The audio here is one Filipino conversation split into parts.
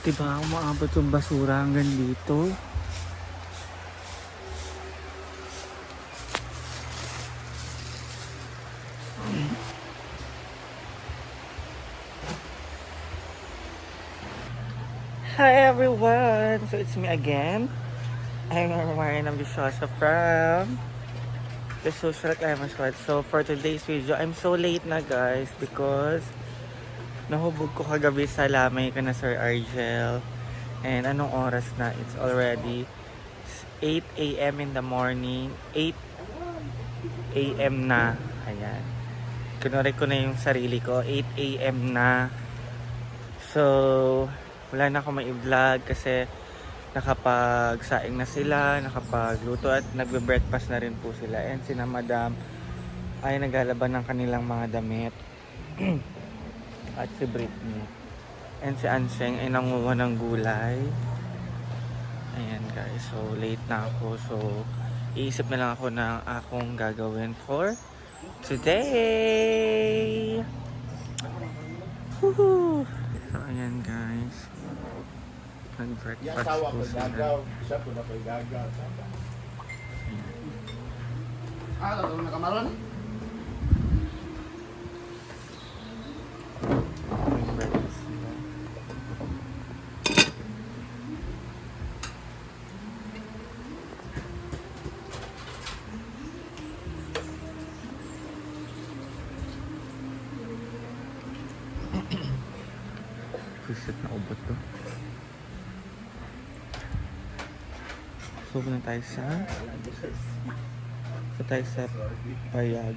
Diba umaabot yung basura hanggang dito? Hi everyone! So it's me again. I'm Mariana Bishosa from The Social Climate Squad. So for today's video, I'm so late na guys because nahubog ko kagabi sa lamay ka na Sir Argel. And anong oras na? It's already 8 a.m. in the morning. 8 a.m. na. Ayan. Kunwari ko na yung sarili ko. 8 a.m. na. So, wala na ako mai-vlog kasi nakapagsaing na sila, nakapagluto at nagbe-breakfast na rin po sila. And sina Madam ay naglalaban ng kanilang mga damit. At si Britney. And si Anseng ay nanguha ng gulay. Ayan guys, so late na ako. So, iisip na lang ako ng akong gagawin for today. Woohoo! So, ayan guys. Nag-breakfast po sila. Siya po na po gagaw. Ano na kamaron? Nag-breakfast sila. Visit na ubot to. So, na tayo sa payag.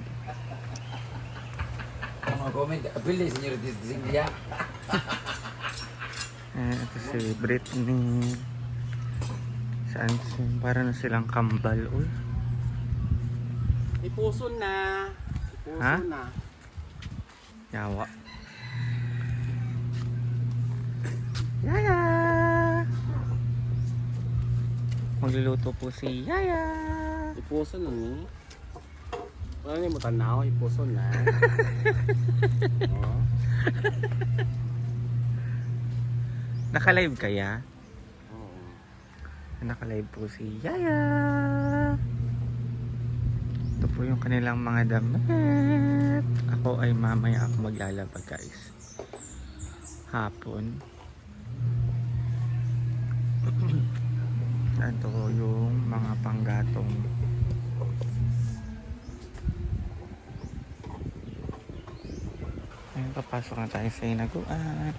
Mga comment, abili senyor Cynthia. Ito si Britney. Saan para na silang kambal. Uy. Ipuson na. Ha? Ipuson na. Yawa. Yaya! Magluluto po si Yaya. Ipuson na ni. Wala niyo mo tanaw, ipuson na. Oh. Naka-live kaya? Oo. Naka-live po si Yaya. Ito po yung kanilang mga damit. Ako ay mamaya ako maglalaba guys. Hapon. Ito yung mga panggatong. Ayun, papasok na tayo sa hinaguan.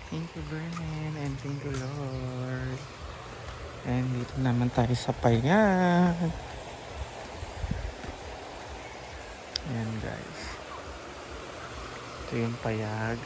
Thank you Vernon and thank you Lord. And dito naman tayo sa payag. Ayan guys. Ito yung payag.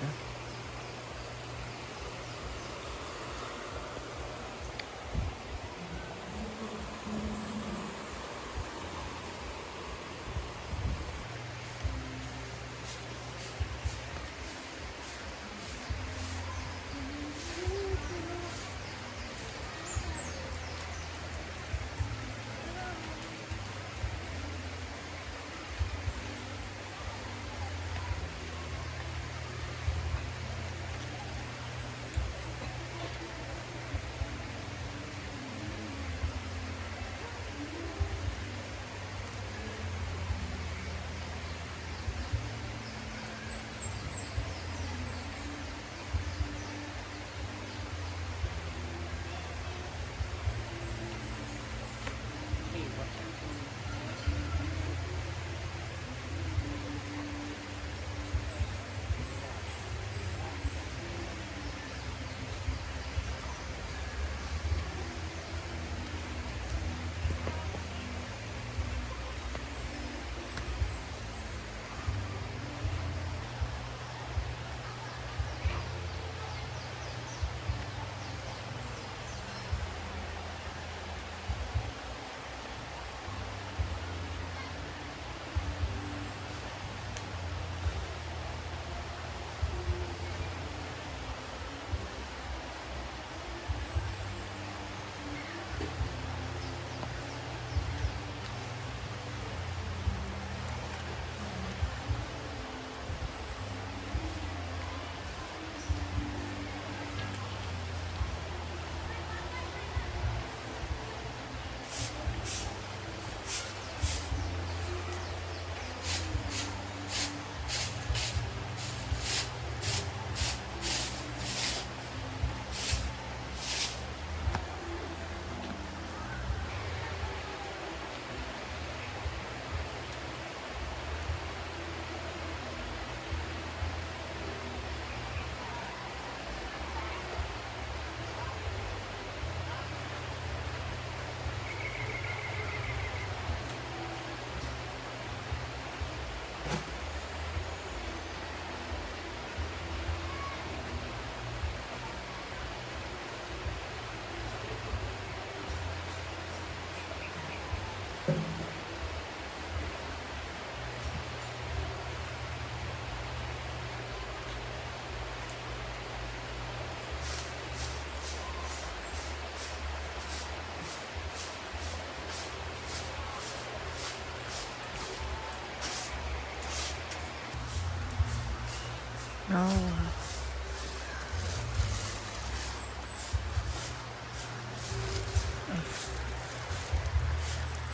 Oh.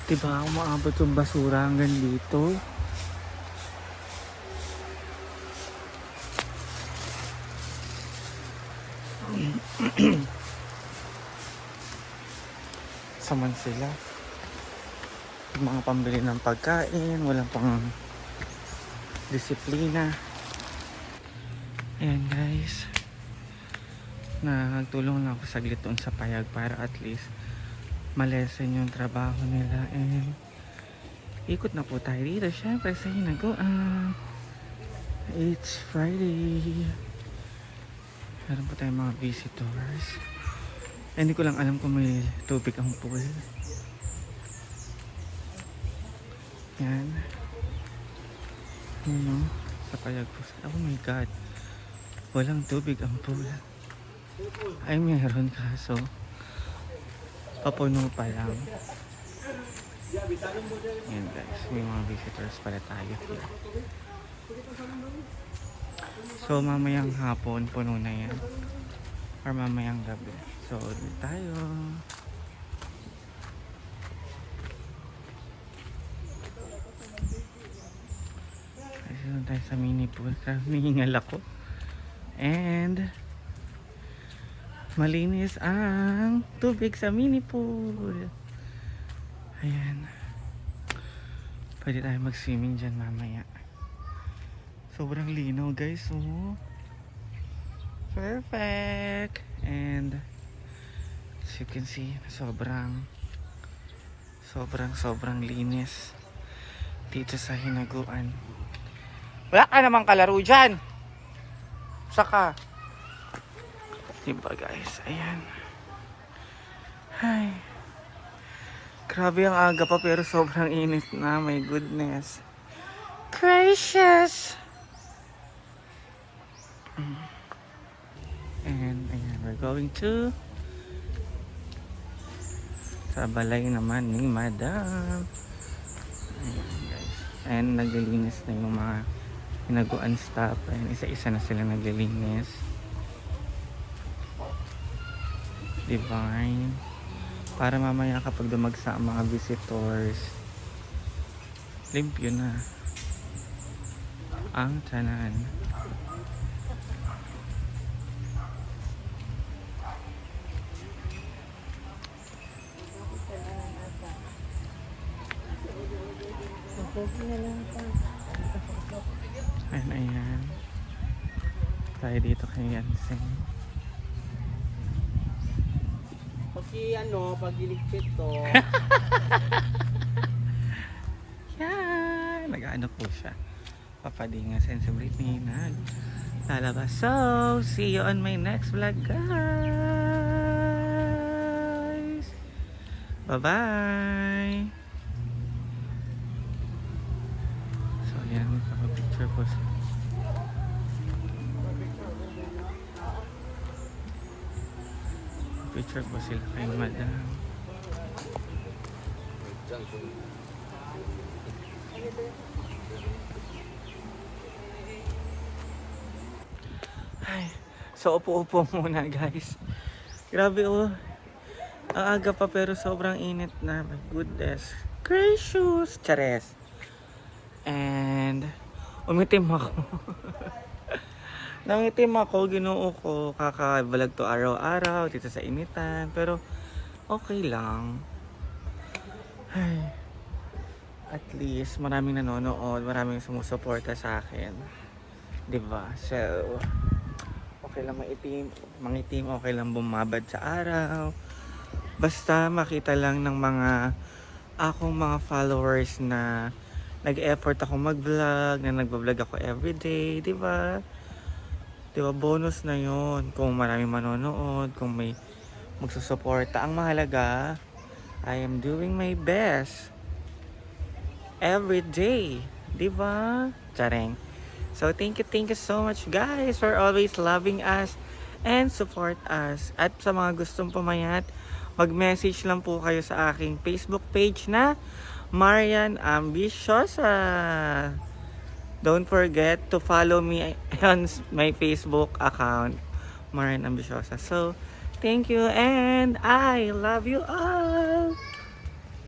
Diba umaabot yung basura hanggang dito? Saman sila. Yung mga pambili ng pagkain, walang pang disiplina. Ayan guys. Nagtulong lang ako saglit doon sa payag para at least malesen yung trabaho nila. And ikot na po tayo dito syempre sa hinaguan. It's Friday. Meron po tayong mga visitors. Hindi ko lang alam kung may tubig ang pool. Yan. Ano? Sa payag po. Oh my God. Walang tubig ang pool. Ay meron kaso papuno pa lang. Yan guys. May mga visitors pala tayo here. So mamayang hapon puno na yan. Or mamayang gabi. So, dito tayo. Kasi doon tayo sa mini pool. Nahingal ako. And malinis ang tubig sa mini pool. Ayan. Pwede tayo mag-swimming dyan mamaya. Sobrang linaw guys. Oh. Perfect. And as you can see, sobrang linis dito sa hinaguan. Wala ka namang kalaro dyan. Saka diba guys, ayan. Ay, grabe ang aga pa pero sobrang init na. My goodness gracious. And ayan, we're going to sa balay naman ni Madam. Ayan guys. And naglilinis na yung mga hinaguan staff. Ayan, isa-isa na sila naglilinis. Divine. Para mamaya kapag dumagsa ang mga visitors, limpyo na ang tanan. Ayan. Tayo dito kay Yanseng. Pag iligpit to. Yan. Nag-ano po siya. Papadingas and si Britney lalabas. So, see you on my next vlog guys. Bye-bye. So, yan. Magpapapicture po siya. Picture po sila kay Madam. Ay, so upo-upo muna guys. Grabe oh. Ang aga pa pero sobrang init na. My goodness gracious. Chares. And umitim ako. Nangitim ako, ginoo ko, kakabalag to araw-araw dito sa initan, pero okay lang. Ay, at least maraming nanonood, maraming sumusuporta sa akin, diba? So okay lang mangitim, okay lang bumabad sa araw, basta makita lang ng mga akong mga followers na nag-effort ako mag-vlog, na nagbablog ako everyday, diba? Diba, bonus na yon kung maraming manonood, kung may magsusuporta. Ang mahalaga, I am doing my best every day. Diba? Tsareng. So, thank you so much guys for always loving us and support us. At sa mga gustong pumayat, mag-message lang po kayo sa aking Facebook page na Marian Ambiciosa. Don't forget to follow me on my Facebook account, Maureen Ambisyosa. So, thank you and I love you all!